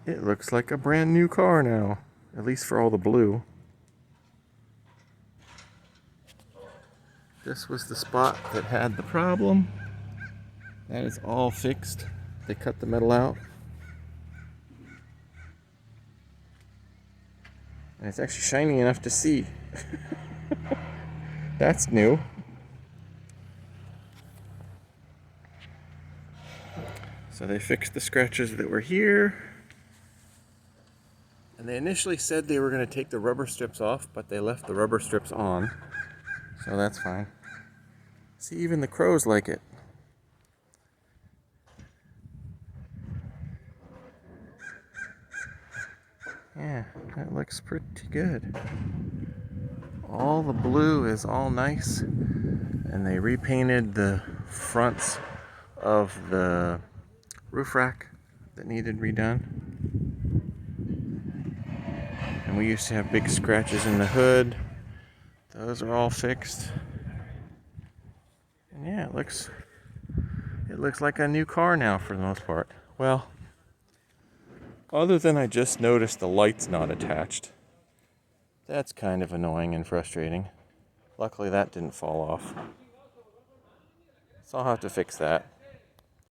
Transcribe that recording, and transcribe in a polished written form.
It looks like a brand new car now, at least for all the blue. This was the spot that had the problem. That is all fixed. They cut the metal out. And it's actually shiny enough to see. That's new. So they fixed the scratches that were here. And they initially said they were going to take the rubber strips off, but they left the rubber strips on. So that's fine. See, even the crows like it. Yeah, that looks pretty good. All the blue is all nice. And they repainted the fronts of the roof rack that needed redone. And we used to have big scratches in the hood. Those are all fixed. And yeah, it looks like a new car now for the most part. Well, other than I just noticed the light's not attached. That's kind of annoying and frustrating. Luckily that didn't fall off. So I'll have to fix that.